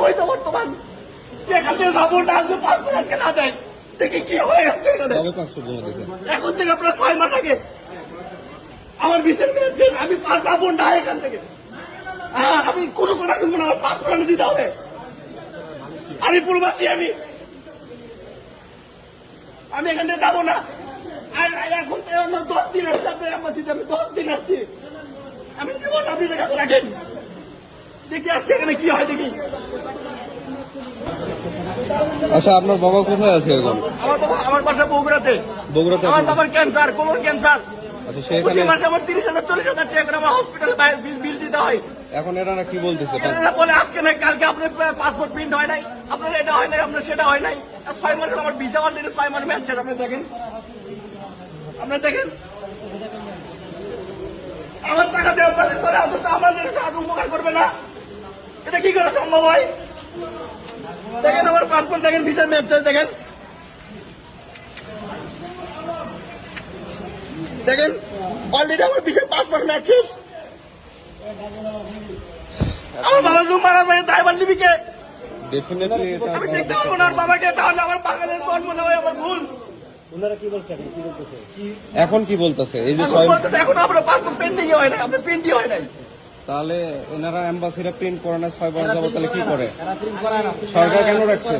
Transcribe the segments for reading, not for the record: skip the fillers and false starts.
অবৈধ বর্তমান এখান থেকে যাবো না, আসবে পাসপোর্ট আজকে না দেয় দেখি কি হয়ে গেছে। এখন থেকে আপনার 6 মাস আগে আমার বিচার করেছেন, আমি যাবো না এখান থেকে। আমি কোনো কথা শুনবো না, আমার পাসপোর্ট দিতে হবে। আমি প্রবাসী, আমি এখান থেকে যাবো না। আর এখন 10 দিন আসছে আপনার এম্বাসিতে, আমি 10 দিন আসছি। আমি জীবন আপনি কাছে রাখেন, দেখি আজকে এখানে কি হয় দেখি। আচ্ছা, আপনার বাবা কোথায় আছে এখন? আমার বাসা বগুড়াতে। আমার বাবার ক্যান্সার, কোলন ক্যান্সার। আচ্ছা, সেখানে মাসে আমার 30,000 40,000 টাকা করে আমার হসপিটালে বিল দিতে হয়। এখন এরা কি বলতেছে? এরা বলে আজকে না কালকে আপনার পাসপোর্ট প্রিন্ট হয় নাই, আপনার এটা হয় নাই, আপনার সেটা হয় নাই। 6 মাসের আমার ভিসা অলরেডি 6 মাস ম্যাচ। আপনি দেখেন, আমার টাকা দেওয়া চলে আসতে আমাদের উপকার করবে না, এটা কি করে সম্ভব হয়? দেখেন আমার পাসপোর্ট, দেখেন ভিসার ম্যাচ, দেখেন দেখেন অলরেডি আমার ভিসার পাসপোর্ট ম্যাচ শেষ। আমার বাবা জুম মারা যায়, ড্রাইভার লিবিকে আমি দেখতে পারবো না বাবাকে, তাহলে আমার বাগানের জন্ম না হয় আমার ভুল। এখন কি বলতেছে? এই যে এখন আপনার পাসপোর্ট প্রিন্টিং হয় নাই, আপনার প্রিন্টই হয় নাই। তাহলে এনারা এম্বাসিরা প্রিন্ট করে না 6 মাস যাবো, তাহলে কি করে? সরকার কেন রাখছে?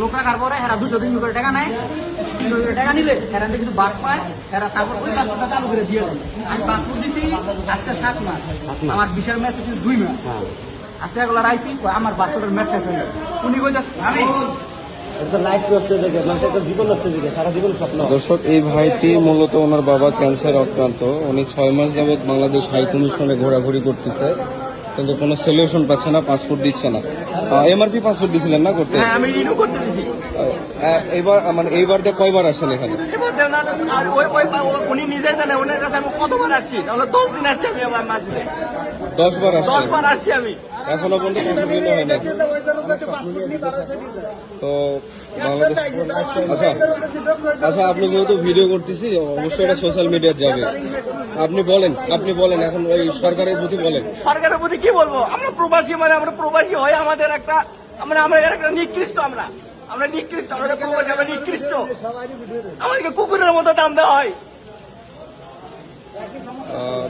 লোক রাখার পরে এরা 200 দিন করে টাকা নেয়, টাকা নিলে এরা কিছু বাদ পায়, এরা তারপর ওই পাসপোর্টটা চালু করে দিয়ে দেয়। আমি পাসপোর্ট দিচ্ছি আজকে 7 মাস, আমার বিশাল ম্যাচ হচ্ছে 2 মাস। আজকে এগুলো রাইছি আমার পাসপোর্টের ম্যাচ শেষ হয়ে যায়। উনি কইতাছে আমি দর্শক, এই ভাইটি মূলত ওনার বাবা ক্যান্সার আক্রান্ত। উনি 6 মাস যাবৎ বাংলাদেশ হাই কমিশনে ঘোরাঘুরি করতেছে, কিন্তু কোনো সলিউশন পাচ্ছে না, পাসপোর্ট দিচ্ছে না। এমআরপি পাসপোর্ট দিছিলেন না করতে? আমি রিনিউ করতে দিছি। এইবার মানে এইবার দিয়ে কয়বার আসছেন এখানে? উনি নিজে জানে, ওনার কাছে আমি কতবার আসছি, 10 দিন আসছি আমি আমার মাঝে 10 বার আসছেন? 10 বার আসছি আমি, এখনো পর্যন্ত পাসপোর্ট রিনিউ হয় না। তো আচ্ছা, আপনি যেহেতু ভিডিও করতেছি, অবশ্যই এটা সোশ্যাল মিডিয়ায় যাবে। আপনি বলেন এখন ওই সরকারের প্রতি বলেন। সরকারের প্রতি কি বলবো? আমরা প্রবাসী, মানে আমরা প্রবাসী হয় আমাদের একটা আমরা একটা নিকৃষ্ট, আমরা নিকৃষ্ট, আমরা প্রবাসী, আমরা নিকৃষ্ট। আমাদেরকে কুকুরের মতো দাম দেওয়া হয়।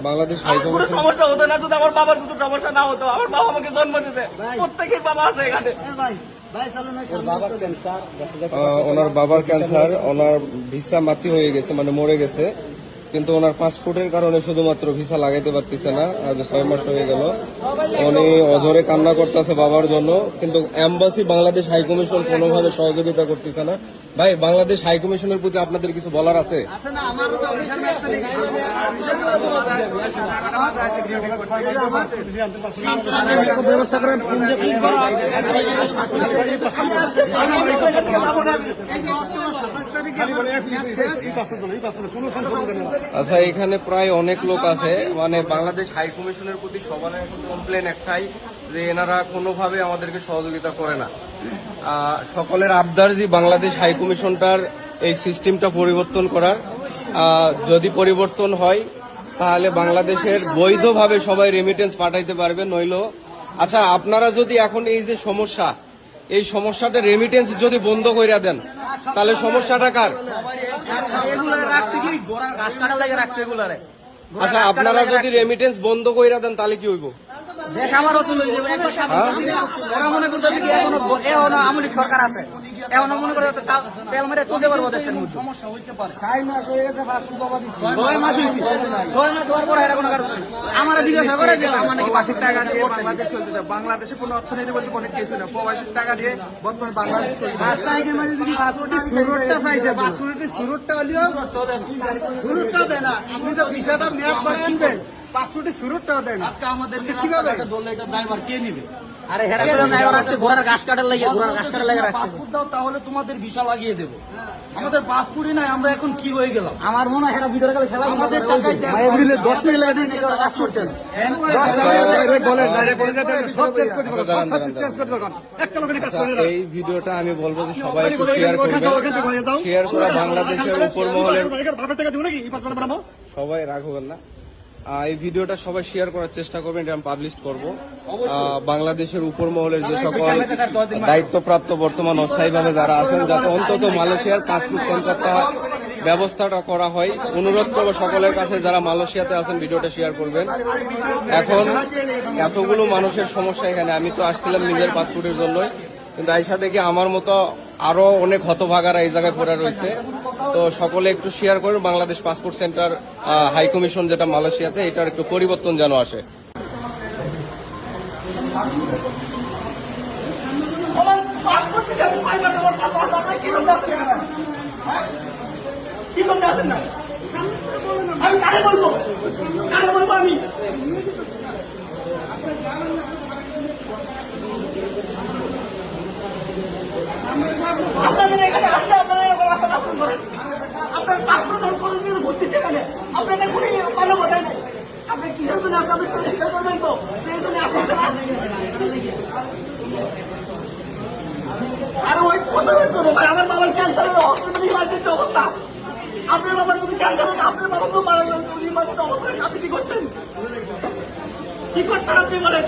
বাংলাদেশ কোনো সমস্যা হতো না যদি আমার বাবার যদি সমস্যা না হতো। আমার বাবা আমাকে জন্ম দিয়েছে, প্রত্যেকের বাবা আছে এখানে। ওনার বাবার ক্যান্সার, ওনার ভিসা মাতি হয়ে গেছে, মানে মরে গেছে, কিন্তু ওনার পাসপোর্টের কারণে শুধুমাত্র ভিসা লাগাইতে পারতেছে না। আজ 6 মাস হয়ে গেল, উনি অঝরে কান্না করতেছে বাবার জন্য, কিন্তু এম্বাসি বাংলাদেশ হাই কমিশন কোনোভাবে সহযোগিতা করতেছে না। ভাই, বাংলাদেশ হাই কমিশনের প্রতি আপনাদের কিছু বলার আছে? আচ্ছা, এখানে প্রায় অনেক লোক আছে, মানে বাংলাদেশ হাই কমিশনের প্রতি সবার এখন কমপ্লেন একটাই, যে এনারা কোনোভাবে আমাদেরকে সহযোগিতা করে না। সকলের আবদার যে বাংলাদেশ হাই কমিশনটার এই সিস্টেমটা পরিবর্তন করার, যদি পরিবর্তন হয় তাহলে বাংলাদেশের বৈধভাবে সবাই রেমিটেন্স পাঠাইতে পারবে। নইল আচ্ছা, আপনারা যদি এখন এই যে সমস্যা, এই সমস্যাটা রেমিটেন্স যদি বন্ধ করে দেন, তাহলে সমস্যাটা কার? আচ্ছা, আপনারা যদি রেমিটেন্স বন্ধ করে দেন তাহলে কি হইব? সরকার আছে, এখন মনে করে তেল মেরে চলতে পারবো দেশের মধ্যে। সমস্যা হইতে পারে। 6 মাস হয়ে গেছে, 6 মাস হয়েছে, 6 মাস হওয়ার পর এরা কোনো কারণ আমার জিজ্ঞাসা করে যে আমার নাকি বাসের টাকা দিয়ে বাংলাদেশ চলতেছে। বাংলাদেশে কোনো অর্থনীতি বলতে কোনো কিছু না, প্রবাসীর টাকা দিয়ে বর্তমানে বাংলাদেশ চলছে। রাস্তায় মাঝে যদি পাসপোর্টের সুরটটা চাইছে, পাসপোর্টের সুরটটা হলেও সুরটটাও দেয় না। আপনি তো ভিসাটা মেয়াদ বাড়ান দেন, পাসপোর্টের সুরটটাও দেন। আজকে আমাদের কিভাবে ধরলে এটা দায়ভার কে নিবে? তাহলে তোমাদের ভিসা লাগিয়ে দেবো, আমাদের পাসপোর্টই নাই, আমরা এখন কি হয়ে গেলাম? আমার মনে হয় ভিতরে খেলা আমাদের টাকায় 10 মিনিট লাগে কাজ করতেন। এই ভিডিওটা আমি বলবো যে সবাই একটু শেয়ার করবেন, শেয়ার করে বাংলাদেশের উপর মহলের সবাই রাখবেন না। এই ভিডিওটা সবাই শেয়ার করার চেষ্টা করবেন, এটা আমি পাবলিশ করবো। বাংলাদেশের উপর মহলের যে সকল দায়িত্বপ্রাপ্ত বর্তমান অস্থায়ীভাবে যারা আছেন, যাতে অন্তত মালয়েশিয়ার পাসপোর্ট সেন্টারটা ব্যবস্থাটা করা হয়। অনুরোধ করবো সকলের কাছে যারা মালয়েশিয়াতে আছেন ভিডিওটা শেয়ার করবেন। এখন এতগুলো মানুষের সমস্যা এখানে, আমি তো আসছিলাম নিজের পাসপোর্টের জন্যই, কিন্তু আইসা দেখি আমার মতো আরো অনেক হতভাগারা এই জায়গায় পড়ে রয়েছে। তো সকলে একটু শেয়ার করুন, Bangladesh passport centre high commission যেটা মালয়েশিয়াতে, এটার একটু পরিবর্তন যেন আসে। আমার পাসপোর্ট থেকে আমি 6 মাস আমার পাসপোর্ট আপনার কি জন্য আসেন না? হ্যাঁ? কি জন্য আসেন না? আমি কারে বলবো আমি? আপনাদের এখানে আসলে আপনারা এরকম আশা আচরণ করেন। আপনার পাসপোর্ট কোনদিন ভর্তি সেখানে আপনাদের কোনো মানবতাই নাই। আপনি কিসের জন্য আসেন আপনি সেটা স্বীকার করবেন তো? এই জন্য আসেন না। আর ওই কথা করবো ভাই, আমার বাবার ক্যান্সারের হসপিটালে ইমার্জেন্সি অবস্থা। আপনার বাবার যদি ক্যান্সার হতো, আপনার বাবা তো মারা গেল ইমার্জেন্সি অবস্থায়, আপনি কি করতেন? কি করতেন আপনি বলেন?